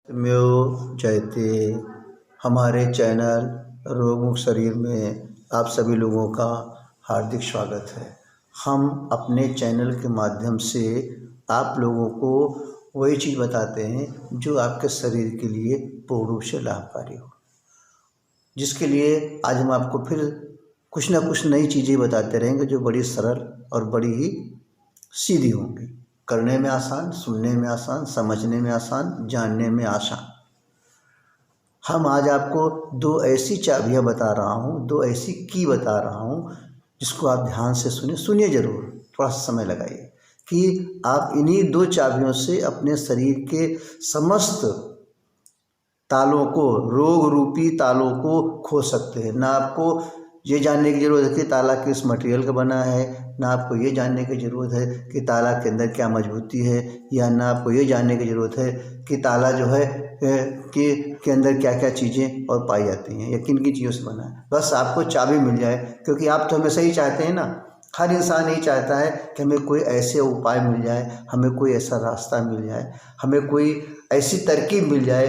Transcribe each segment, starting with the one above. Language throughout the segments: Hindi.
म्यो जयते। हमारे चैनल रोगमुक्त शरीर में आप सभी लोगों का हार्दिक स्वागत है। हम अपने चैनल के माध्यम से आप लोगों को वही चीज़ बताते हैं जो आपके शरीर के लिए पूर्ण रूप से लाभकारी हो, जिसके लिए आज हम आपको फिर कुछ ना कुछ नई चीज़ें बताते रहेंगे जो बड़ी सरल और बड़ी ही सीधी होंगी, करने में आसान, सुनने में आसान, समझने में आसान, जानने में आसान। हम आज आपको दो ऐसी चाबियां बता रहा हूँ, दो ऐसी की बता रहा हूँ जिसको आप ध्यान से सुनिए ज़रूर, थोड़ा समय लगाइए कि आप इन्हीं दो चाबियों से अपने शरीर के समस्त तालों को, रोग रूपी तालों को खोल सकते हैं। ना आपको ये जानने की ज़रूरत है कि ताला किस मटेरियल का बना है, ना आपको ये जानने की ज़रूरत है कि ताला के अंदर क्या मजबूती है, या ना आपको ये जानने की ज़रूरत है कि ताला जो है के अंदर क्या क्या चीज़ें और पाई जाती हैं या किन किन चीज़ों से बना है। बस आपको चाबी मिल जाए, क्योंकि आप तो हमेशा ही चाहते हैं ना, हर इंसान यही चाहता है कि हमें कोई ऐसे उपाय मिल जाए, हमें कोई ऐसा रास्ता मिल जाए, हमें कोई ऐसी तरकीब मिल जाए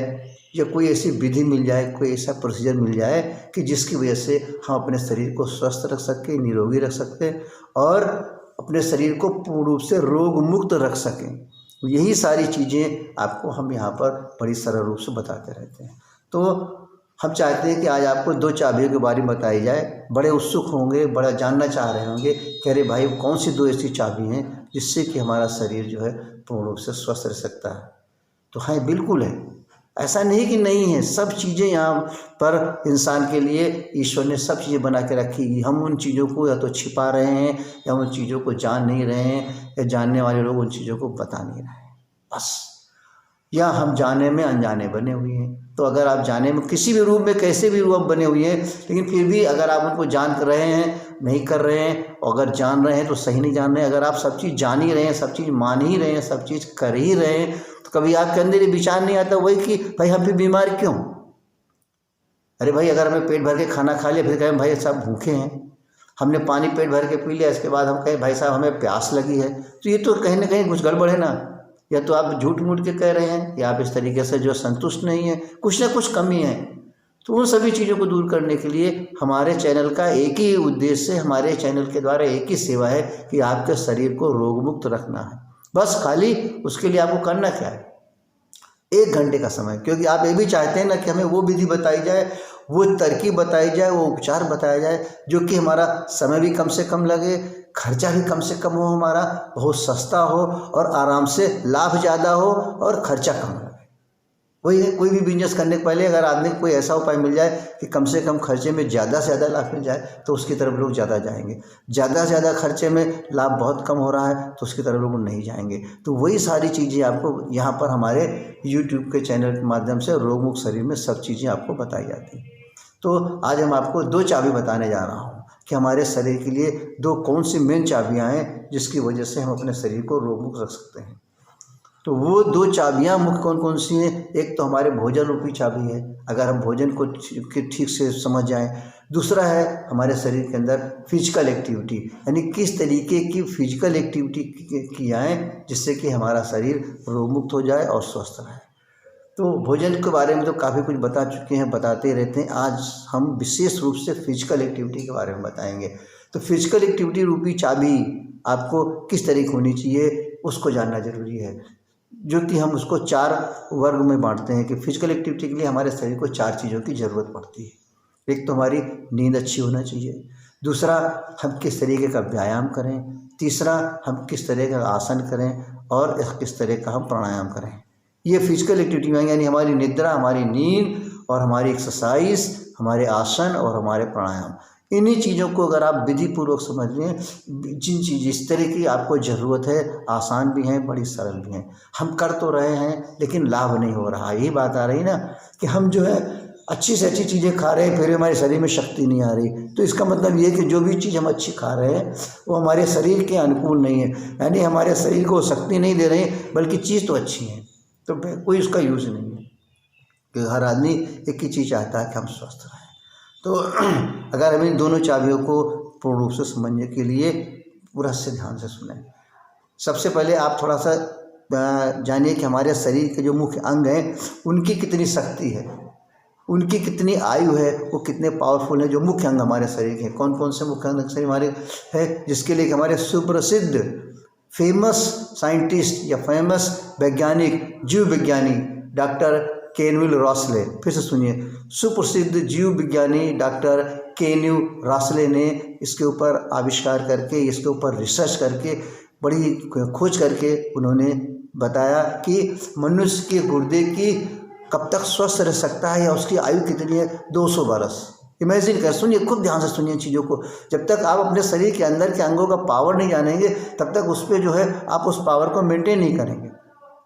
या कोई ऐसी विधि मिल जाए, कोई ऐसा प्रोसीजर मिल जाए कि जिसकी वजह से हम अपने शरीर को स्वस्थ रख सकें, निरोगी रख सकें और अपने शरीर को पूर्ण रूप से रोग मुक्त रख सकें। यही सारी चीज़ें आपको हम यहाँ पर बड़ी सरल रूप से बताते रहते हैं। तो हम चाहते हैं कि आज आपको दो चाबियों के बारे में बताई जाए। बड़े उत्सुक होंगे, बड़ा जानना चाह रहे होंगे कि अरे भाई कौन सी दो ऐसी चाबी हैं जिससे कि हमारा शरीर जो है पूर्ण रूप से स्वस्थ रह सकता है। तो हाँ, बिल्कुल है, ऐसा नहीं कि नहीं है। सब चीज़ें यहाँ पर इंसान के लिए ईश्वर ने सब चीज़ें बना के रखी। हम उन चीज़ों को या तो छिपा रहे हैं या उन चीज़ों को जान नहीं रहे हैं, या जानने वाले लोग उन चीज़ों को बता नहीं रहे हैं बस, या हम जाने में अनजाने बने हुए हैं। तो अगर आप जाने में किसी भी रूप में, कैसे भी रूप बने हुए हैं, लेकिन फिर भी अगर आप उनको जान कर रहे हैं, नहीं कर रहे हैं, और अगर जान रहे हैं तो सही नहीं जान रहे हैं, अगर आप सब चीज़ जान ही रहे हैं, सब चीज़ मान ही रहे हैं, सब चीज़ कर ही रहे हैं, तो कभी आपके अंदर ये विचार नहीं आता वही कि भाई हम भी बीमार क्यों। अरे भाई, अगर हमें पेट भर के खाना खा लिया, फिर कहें भाई साहब भूखे हैं, हमने पानी पेट भर के पी लिया, इसके बाद हम कहें भाई साहब हमें प्यास लगी है, तो ये तो कहीं ना कहीं कुछ गड़बड़ है ना। या तो आप झूठ मूठ के कह रहे हैं, या आप इस तरीके से जो संतुष्ट नहीं है, कुछ ना कुछ कमी है। तो उन सभी चीज़ों को दूर करने के लिए हमारे चैनल का एक ही उद्देश्य है, हमारे चैनल के द्वारा एक ही सेवा है कि आपके शरीर को रोग मुक्त रखना है। बस खाली उसके लिए आपको करना क्या है, 1 घंटे का समय, क्योंकि आप ये भी चाहते हैं ना कि हमें वो विधि बताई जाए, वो तरकीब बताई जाए, वो उपचार बताया जाए जो कि हमारा समय भी कम से कम लगे, खर्चा भी कम से कम हो, हमारा बहुत सस्ता हो और आराम से लाभ ज़्यादा हो और खर्चा कम लगे। वही है, कोई भी बिजनेस करने के पहले अगर आदमी को कोई ऐसा उपाय मिल जाए कि कम से कम खर्चे में ज़्यादा से ज़्यादा लाभ मिल जाए तो उसकी तरफ लोग ज़्यादा जाएंगे। ज़्यादा से ज़्यादा खर्चे में लाभ बहुत कम हो रहा है तो उसकी तरफ लोग नहीं जाएंगे। तो वही सारी चीज़ें आपको यहाँ पर हमारे यूट्यूब के चैनल के माध्यम से रोग मुक्त शरीर में सब चीज़ें आपको बताई जाती हैं। तो आज हम आपको दो चाबी बताने जा रहा हूँ कि हमारे शरीर के लिए दो कौन सी मेन चाबियाँ हैं जिसकी वजह से हम अपने शरीर को रोग मुक्त रख सकते हैं। तो वो दो चाबियाँ मुख्य कौन कौन सी हैं? एक तो हमारे भोजन रूपी चाबी है, अगर हम भोजन को ठीक से समझ जाएं। दूसरा है हमारे शरीर के अंदर फिजिकल एक्टिविटी, यानी किस तरीके की फिजिकल एक्टिविटी की जाए जिससे कि हमारा शरीर रोग मुक्त हो जाए और स्वस्थ रहे। तो भोजन के बारे में तो काफ़ी कुछ बता चुके हैं, बताते रहते हैं। आज हम विशेष रूप से फिजिकल एक्टिविटी के बारे में बताएंगे। तो फिजिकल एक्टिविटी रूपी चाबी आपको किस तरीके होनी चाहिए उसको जानना जरूरी है, जो कि हम उसको 4 वर्ग में बांटते हैं कि फिजिकल एक्टिविटी के लिए हमारे शरीर को 4 चीज़ों की ज़रूरत पड़ती है। एक तो हमारी नींद अच्छी होना चाहिए, दूसरा हम किस तरीके का व्यायाम करें, तीसरा हम किस तरह का आसन करें, और किस तरह का हम प्राणायाम करें। ये फिजिकल एक्टिविटी में यानी हमारी निद्रा, हमारी नींद और हमारी एक्सरसाइज, हमारे आसन और हमारे प्राणायाम, इन्हीं चीज़ों को अगर आप विधि पूर्वक समझ लें, जिन चीज़ इस तरह की आपको ज़रूरत है, आसान भी हैं, बड़ी सरल भी हैं, हम कर तो रहे हैं लेकिन लाभ नहीं हो रहा। यही बात आ रही ना कि हम जो है अच्छी से अच्छी चीज़ें खा रहे हैं, फिर हमारे शरीर में शक्ति नहीं आ रही। तो इसका मतलब ये कि जो भी चीज़ हम अच्छी खा रहे हैं वो हमारे शरीर के अनुकूल नहीं है, यानी हमारे शरीर को शक्ति नहीं दे रहे हैं, बल्कि चीज़ तो अच्छी है तो कोई उसका यूज़ नहीं है। कि हर आदमी एक ही चीज़ चाहता है कि हम स्वस्थ रहें। तो अगर हम इन दोनों चाबियों को पूर्ण रूप से समझने के लिए पूरा से ध्यान से सुने। सबसे पहले आप थोड़ा सा जानिए कि हमारे शरीर के जो मुख्य अंग हैं उनकी कितनी शक्ति है, उनकी कितनी आयु है, वो कितने पावरफुल हैं। जो मुख्य अंग हमारे शरीर के कौन कौन से मुख्य अंग शरीर हमारे है, जिसके लिए हमारे सुप्रसिद्ध फेमस साइंटिस्ट या फेमस वैज्ञानिक जीव विज्ञानी डॉक्टर केनविल रॉसले, फिर से सुनिए, सुप्रसिद्ध जीव विज्ञानी डॉक्टर केन्यू रॉसले ने इसके ऊपर आविष्कार करके, इसके ऊपर रिसर्च करके, बड़ी खोज करके उन्होंने बताया कि मनुष्य के गुर्दे की कब तक स्वस्थ रह सकता है या उसकी आयु कितनी है, 200 बरस। इमेजिन कर, सुनिए, खूब ध्यान से सुनिए चीज़ों को। जब तक आप अपने शरीर के अंदर के अंगों का पावर नहीं जानेंगे तब तक उस पर जो है आप उस पावर को मेंटेन नहीं करेंगे।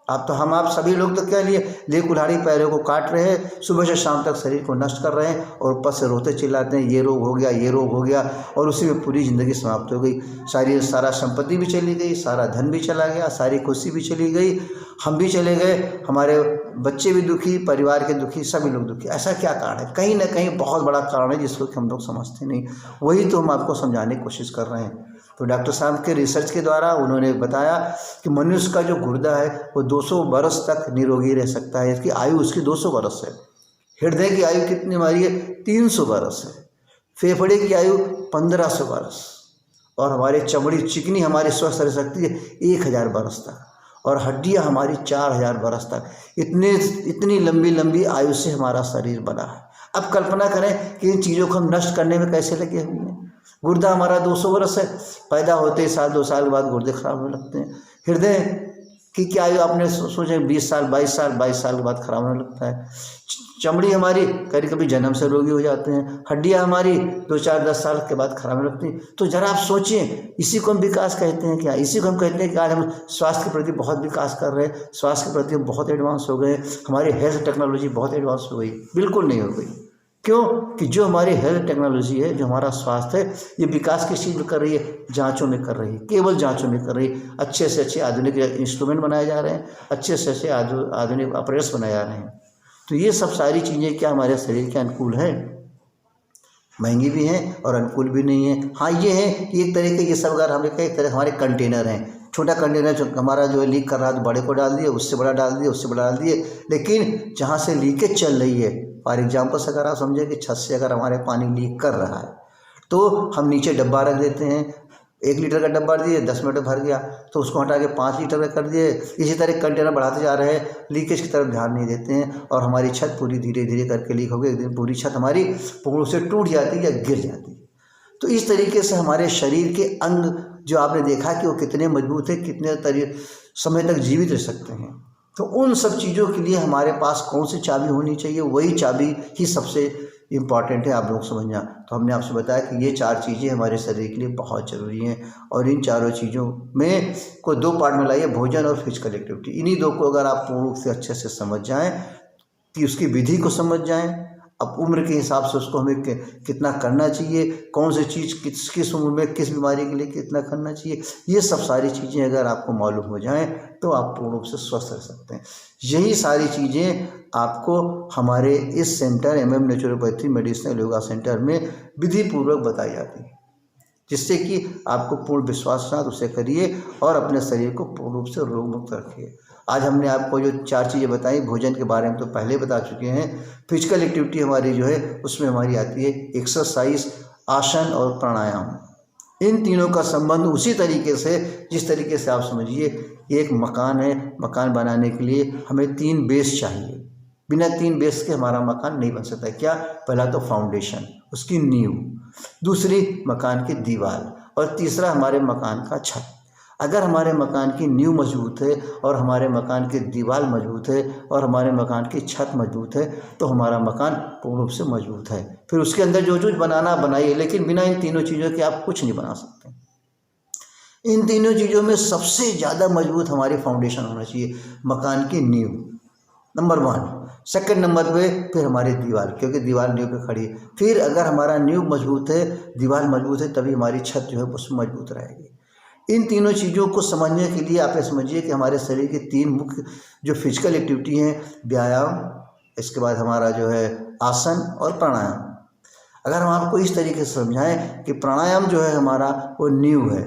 आप सभी लोग तो क्या लिए कुल्हाड़ी पैरों को काट रहे हैं, सुबह से शाम तक शरीर को नष्ट कर रहे हैं और ऊपर से रोते चिल्लाते हैं, ये रोग हो गया, ये रोग हो गया, और उसी में पूरी ज़िंदगी समाप्त हो गई। सारा संपत्ति भी चली गई, सारा धन भी चला गया, सारी खुशी भी चली गई, हम भी चले गए, हमारे बच्चे भी दुखी, परिवार के दुखी, सभी लोग दुखी। ऐसा क्या कारण है? कहीं ना कहीं बहुत बड़ा कारण है जिसको कि हम लोग समझते नहीं। वही तो हम आपको समझाने की कोशिश कर रहे हैं। तो डॉक्टर साहब के रिसर्च के द्वारा उन्होंने बताया कि मनुष्य का जो गुर्दा है वो 200 बरस तक निरोगी रह सकता है। इसकी आयु उसकी 200 बरस है। हृदय की आयु कितनी हमारी है? 300 बरस है। फेफड़े की आयु 1500 बरस, और हमारे चमड़ी चिकनी हमारी स्वस्थ रह सकती है 1000 बरस तक, और हड्डियाँ हमारी 4000 बरस तक। इतनी लंबी लंबी आयु से हमारा शरीर बना है। अब कल्पना करें कि इन चीज़ों को हम नष्ट करने में कैसे लगे हुए हैं। गुर्दा हमारा 200 बरस है, पैदा होते ही साल 2 साल के बाद गुर्दे खराब होने लगते हैं। हृदय की क्या आयु आपने सोचे? 20 साल 22 साल के बाद खराब होने लगता है। चमड़ी हमारी कभी कभी जन्म से रोगी हो जाते हैं। हड्डियाँ हमारी 2-4-10 साल के बाद खराब होने लगती हैं। तो जरा आप सोचिए, इसी को हम विकास कहते हैं क्या? इसी को हम कहते हैं कि आज हम स्वास्थ्य के प्रति बहुत विकास कर रहे हैं, स्वास्थ्य के प्रति हम बहुत एडवांस हो गए, हमारी हेल्थ टेक्नोलॉजी बहुत एडवांस हो गई? बिल्कुल नहीं हो गई। क्यों? कि जो हमारी हेल्थ टेक्नोलॉजी है, जो हमारा स्वास्थ्य है, ये विकास किस चीज़ में कर रही है? जांचों में कर रही है, केवल जांचों में कर रही है। अच्छे से अच्छे आधुनिक इंस्ट्रूमेंट बनाए जा रहे हैं, अच्छे से अच्छे आधुनिक ऑपरेट्स बनाए जा रहे हैं। तो ये सब सारी चीज़ें क्या हमारे शरीर के अनुकूल हैं? महंगी भी हैं और अनुकूल भी नहीं है। हाँ, ये है कि एक तरह के ये सब अगर हमें एक तरह हमारे कंटेनर हैं। छोटा कंटेनर जो हमारा जो है लीक कर रहा है तो बड़े को डाल दिए, उससे बड़ा डाल दिए, उससे बड़ा डाल दिए। लेकिन जहाँ से लीकेज चल रही है, फॉर एग्जाम्पल से अगर आप समझें कि छत से अगर हमारे पानी लीक कर रहा है तो हम नीचे डब्बा रख देते हैं। 1 लीटर का डब्बा दिए, 10 मिनट में भर गया, तो उसको हटा के 5 लीटर का कर दिए। इसी तरह कंटेनर बढ़ाते जा रहे हैं, लीकेज की तरफ ध्यान नहीं देते हैं, और हमारी छत पूरी धीरे धीरे करके लीक हो गई। एक दिन पूरी छत हमारी पूर्ण से टूट जाती है या गिर जाती है। तो इस तरीके से हमारे शरीर के अंग जो आपने देखा कि वो कितने मजबूत है, कितने समय तक जीवित रह सकते हैं। तो उन सब चीज़ों के लिए हमारे पास कौन सी चाबी होनी चाहिए? वही चाबी ही सबसे इम्पॉर्टेंट है, आप लोग समझना। तो हमने आपसे बताया कि ये 4 चीज़ें हमारे शरीर के लिए बहुत ज़रूरी हैं, और इन चारों चीज़ों में को 2 पार्ट में लाइए, भोजन और फिजिकल एक्टिविटी। इन्हीं 2 को अगर आप पूर्ण रूप से अच्छे से समझ जाएं, कि उसकी विधि को समझ जाएं, अब उम्र के हिसाब से उसको हमें कितना करना चाहिए, कौन सी चीज़ किस उम्र में किस बीमारी के लिए कितना करना चाहिए, ये सब सारी चीज़ें अगर आपको मालूम हो जाएं तो आप पूर्ण रूप से स्वस्थ रह सकते हैं। यही सारी चीज़ें आपको हमारे इस centre MM naturopathy medicinal yoga centre में विधि पूर्वक बताई जाती है, जिससे कि आपको पूर्ण विश्वास के साथ उसे करिए और अपने शरीर को पूर्ण रूप से रोग मुक्त रखिए। आज हमने आपको जो 4 चीज़ें बताई, भोजन के बारे में तो पहले बता चुके हैं। फिजिकल एक्टिविटी हमारी जो है उसमें हमारी आती है एक्सरसाइज, आसन और प्राणायाम। इन तीनों का संबंध उसी तरीके से जिस तरीके से आप समझिए, एक मकान है, मकान बनाने के लिए हमें 3 बेस चाहिए। बिना 3 बेस के हमारा मकान नहीं बन सकता है। क्या? पहला तो फाउंडेशन, उसकी नींव, दूसरी मकान की दीवार, और तीसरा हमारे मकान का छत। अगर हमारे मकान की नींव मजबूत है और हमारे मकान की दीवार मजबूत है और हमारे मकान की छत मजबूत है तो हमारा मकान पूर्ण रूप से मजबूत है। फिर उसके अंदर जो कुछ बनाना बनाइए, लेकिन बिना इन तीनों चीज़ों के आप कुछ नहीं बना सकते। इन तीनों चीज़ों में सबसे ज़्यादा मजबूत हमारी फाउंडेशन होना चाहिए, मकान की नींव नंबर 1। सेकंड नंबर पे फिर हमारी दीवार, क्योंकि दीवार नींव पे खड़ी है। फिर अगर हमारा नींव मजबूत है, दीवार मजबूत है, तभी हमारी छत जो है उसमें मजबूत रहेगी। इन तीनों चीज़ों को समझने के लिए आप ये समझिए कि हमारे शरीर के 3 मुख्य जो फिजिकल एक्टिविटी हैं, व्यायाम, इसके बाद हमारा जो है आसन और प्राणायाम। अगर हम आपको इस तरीके से समझाएं कि प्राणायाम जो है हमारा वो नींव है,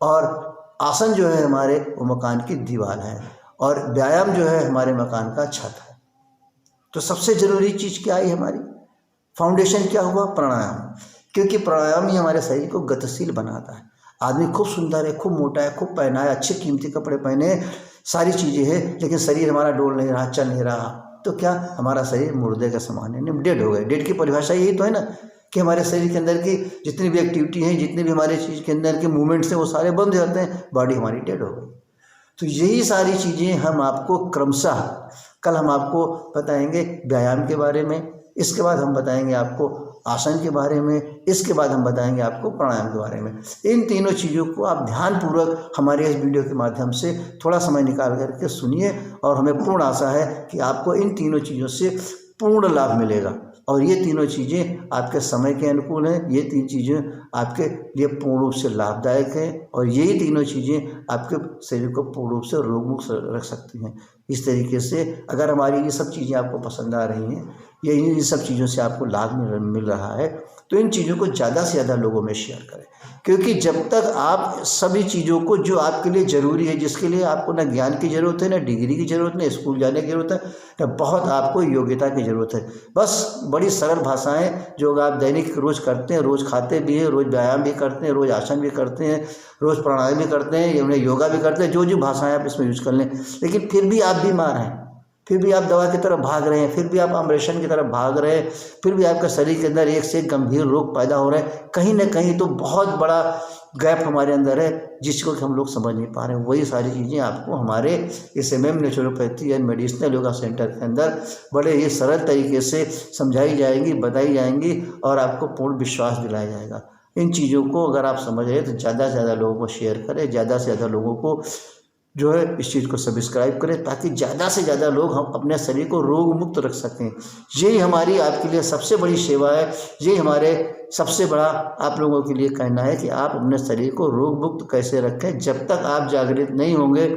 और आसन जो है हमारे वो मकान की दीवार है, और व्यायाम जो है हमारे मकान का छत है। तो सबसे ज़रूरी चीज़ क्या आई हमारी, फाउंडेशन क्या हुआ, प्राणायाम। क्योंकि प्राणायाम ही हमारे शरीर को गतिशील बनाता है। आदमी खूब सुंदर है, खूब मोटा है, खूब पहना है, अच्छे कीमती कपड़े पहने, सारी चीज़ें हैं, लेकिन शरीर हमारा डोल नहीं रहा, चल नहीं रहा, तो क्या हमारा शरीर मुर्दे का समान है, डेड हो गए। डेड की परिभाषा यही तो है ना कि हमारे शरीर के अंदर की जितनी भी एक्टिविटी हैं, जितने भी हमारे चीज़ के अंदर के मूवमेंट्स हैं, वो सारे बंद हो जाते हैं, बॉडी हमारी डेड हो गई। तो यही सारी चीज़ें हम आपको क्रमशः कल हम आपको बताएंगे व्यायाम के बारे में, इसके बाद हम बताएंगे आपको आसन के बारे में, इसके बाद हम बताएंगे आपको प्राणायाम के बारे में। इन तीनों चीज़ों को आप ध्यानपूर्वक हमारे इस वीडियो के माध्यम से थोड़ा समय निकाल करके सुनिए, और हमें पूर्ण आशा है कि आपको इन तीनों चीज़ों से पूर्ण लाभ मिलेगा। और ये तीनों चीज़ें आपके समय के अनुकूल हैं, ये तीन चीज़ें आपके लिए पूर्ण रूप से लाभदायक हैं, और यही तीनों चीज़ें आपके शरीर को पूर्ण रूप से रोगमुक्त रख सकती हैं। इस तरीके से अगर हमारी ये सब चीज़ें आपको पसंद आ रही हैं, ये इन सब चीज़ों से आपको लाभ मिल रहा है, तो इन चीज़ों को ज़्यादा से ज़्यादा लोगों में शेयर करें। क्योंकि जब तक आप सभी चीज़ों को जो आपके लिए ज़रूरी है, जिसके लिए आपको ना ज्ञान की ज़रूरत है, ना डिग्री की ज़रूरत, ना स्कूल जाने की ज़रूरत है, ना बहुत आपको योग्यता की ज़रूरत है, बस बड़ी सरल भाषाएं जो आप दैनिक रोज़ करते हैं, रोज़ खाते भी हैं, रोज़ व्यायाम भी करते हैं, रोज़ आसन भी करते हैं, रोज़ प्राणायाम भी करते हैं, उन्हें योगा भी करते हैं, जो जो भाषाएं आप इसमें यूज कर लें, लेकिन फिर भी आप बीमार हैं, फिर भी आप दवा की तरफ भाग रहे हैं, फिर भी आप ऑपरेशन की तरफ भाग रहे हैं, फिर भी आपका शरीर के अंदर एक से एक गंभीर रोग पैदा हो रहे हैं। कहीं ना कहीं तो बहुत बड़ा गैप हमारे अंदर है, जिसको कि हम लोग समझ नहीं पा रहे हैं। वही सारी चीज़ें आपको हमारे इस MM naturopathy and medicinal yoga centre के अंदर बड़े ही सरल तरीके से समझाई जाएंगी, बताई जाएंगी, और आपको पूर्ण विश्वास दिलाया जाएगा। इन चीज़ों को अगर आप समझ रहे हैं तो ज़्यादा से ज़्यादा लोगों को शेयर करें, ज़्यादा से ज़्यादा लोगों को जो है इस चीज़ को सब्सक्राइब करें, ताकि ज़्यादा से ज़्यादा लोग हम अपने शरीर को रोग मुक्त रख सकें। यही हमारी आपके लिए सबसे बड़ी सेवा है, यही हमारे सबसे बड़ा आप लोगों के लिए कहना है कि आप अपने शरीर को रोग मुक्त कैसे रखें। जब तक आप जागृत नहीं होंगे,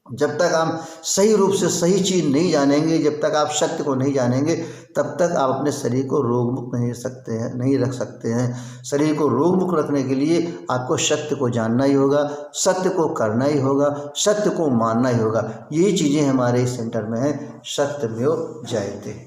जब तक आप सही रूप से सही चीज़ नहीं जानेंगे, जब तक आप सत्य को नहीं जानेंगे, तब तक आप अपने शरीर को रोग मुक्त नहीं रख सकते हैं। शरीर को रोग मुक्त रखने के लिए आपको सत्य को जानना ही होगा, सत्य को करना ही होगा, सत्य को मानना ही होगा। यही चीज़ें हमारे इस सेंटर में हैं। सत्यमेव जयते।